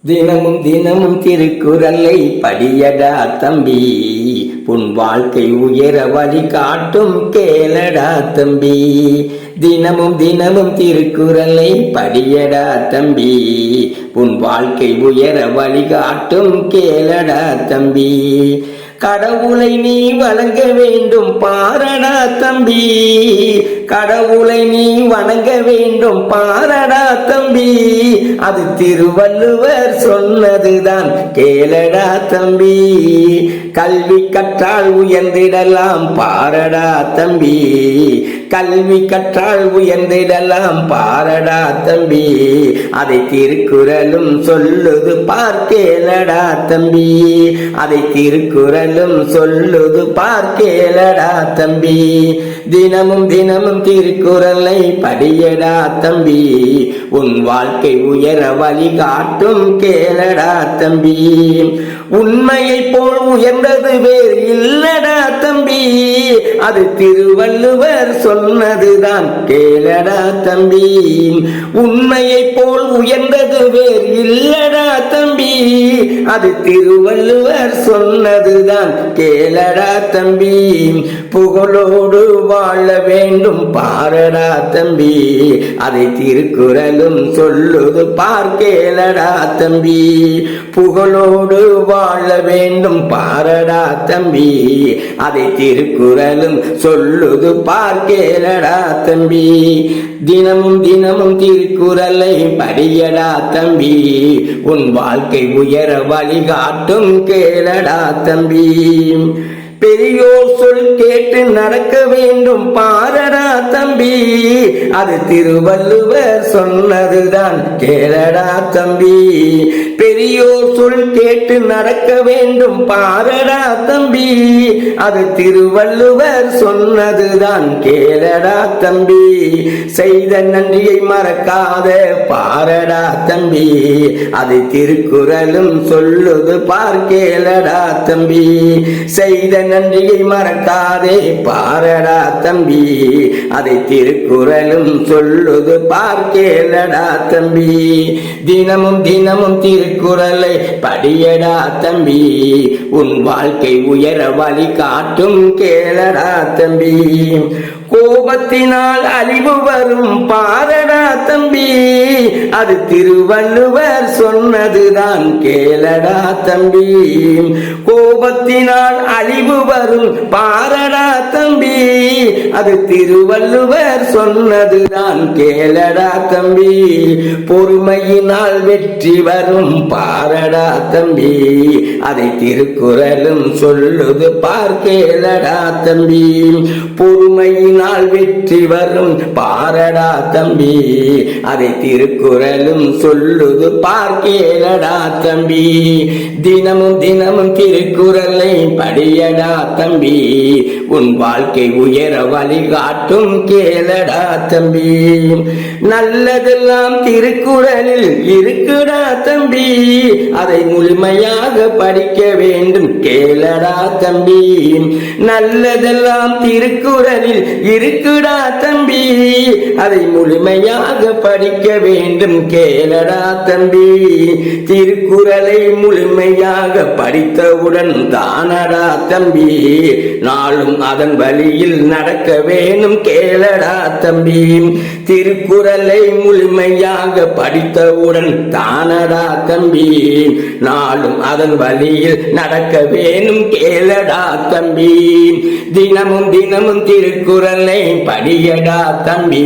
தினமும் தினமும் திருக்குறளை படியடா தம்பி, உன் வாழ்க்கை உயர வழி காட்டும் கேளடா தம்பி. தினமும் தினமும் திருக்குறளை படியடா தம்பி, உன் வாழ்க்கை உயர வழி காட்டும் கேளடா தம்பி. கடவுளை நீ வணங்க வேண்டும் பாரடா தம்பி, கடவுளை நீ வணங்க வேண்டும் பாரடா தம்பி. அது திருவள்ளுவர் சொன்னதுதான் கேளடா தம்பி. கல்வி கற்றால் உயர்ந்திடலாம் பாரடா தம்பி, கல்வி கற்றால் உயர்ந்திடலாம் பாரடா தம்பி. அதை திருக்குறளும் சொல்லுது பார்க்கேளடா தம்பி, அதை திருக்குறளும் சொல்லுது பார்க்கேளடா தம்பி. தினமும் தினமும் திருக்குறளை படியடா தம்பி, உன் வாழ்க்கை உயர வழி காட்டும் கேளடா தம்பி. உண்மையை போல் உயர்ந்தது வேறு இல்லடா தம்பி, அது திருவள்ளுவர் சொன்னதுதான் கேளடா தம்பி. உண்மையை போல் உயர்ந்தது வேறு இல்லடா தம்பி, அது திருவள்ளுவர் சொன்னதுதான் கேளடா தம்பி. புகழோடு வாழ வேண்டும் பாரடா தம்பி, அதை திருக்குறளும் சொல்லுது பார்க்கேளடா தம்பி. புகழோடு வாழ வேண்டும் பாரடா தம்பி, அதை திருக்குறளும் சொல்லுது பார்க்கேளடா தம்பி. தினமும் தினமும் திருக்குறளை படியடா தம்பி, உன் வாழ்க்கை உயர வழிகாட்டும் கேளடா தம்பி. பெரியோர் சொல் கேட்டு நடக்க வேண்டும் பாரடா தம்பி, அது திருவள்ளுவர் சொன்னதுதான் கேளடா தம்பி. பெரியோர் சொல் கேட்டு நடக்க வேண்டும் பாரடா தம்பி, அது திருவள்ளுவர் சொன்னதுதான் கேளடா தம்பி. செய்த நன்றியை மறக்காத பாரடா தம்பி, அதை திருக்குறளும் சொல்லுது பார்க்கேளடா தம்பி. செய்த நன்றியை மறக்காதே பாரடா தம்பி, அதை திருக்குறளும் சொல்லுது பார்க்கேளடா தம்பி. தினமும் தினமும் திருக்குறளை படியடா தம்பி, உன் வாழ்க்கை உயர வழி காட்டும் கேளடா தம்பி. கோபத்தினால் அழிவு வரும் பாரடா தம்பி, அது திருவள்ளுவர் சொன்னதுதான் கேளடா தம்பி. கோபத்தினால் அழிவு வரும் பாரடா தம்பி, அது திருவள்ளுவர் சொன்னதுதான் கேளடா தம்பி. பொறுமையினால் வெற்றி வரும் பாரடா தம்பி, அதை திருக்குறளும் சொல்லுது பார்க்கேளடா தம்பி. பொறுமையினால் வெற்றி வரும் பாரடா தம்பி, அதை திருக்குறளும் சொல்லுது பார்க்கேளடா தம்பி. தினமும் தினமும் திருக்குறளை படியடா தம்பி, உன் வாழ்க்கை உயர வழிகாட்டும் கேளடா தம்பி. நல்லதெல்லாம் திருக்குறளில் இருக்குடா தம்பி, அதை முழுமையாக படிக்க வேண்டும் கேளடா தம்பி. நல்லதெல்லாம் திருக்குறளில் இருக்குடா தம்பி, அதை முழுமையாக படிக்க வேண்டும் கேளடா தம்பி. திருக்குறளை முழுமையாக படித்தவுடன் தானடா தம்பி, நாளும் அதன் வழியில் நடக்க வேணும் கேளடா தம்பி. திருக்குறளை முழுமையாக படித்தவுடன் தானடா தம்பி, நாளும் அதன் வழியில் நடக்க வேணும் கேளடா தம்பி. தினமும் தினமும் திருக்குறளை படியடா தம்பி,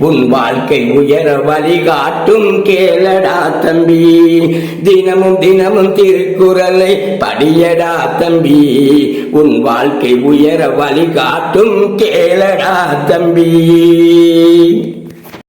உன் வாழ்க்கை உயர வழிகாட்டும் கேளடா தம்பி. தினமும் தினமும் திருக்குறளை படியடா தம்பி, உன் வாழ்க்கை உயர வழிகாட்டும் கேளடா தம்பி.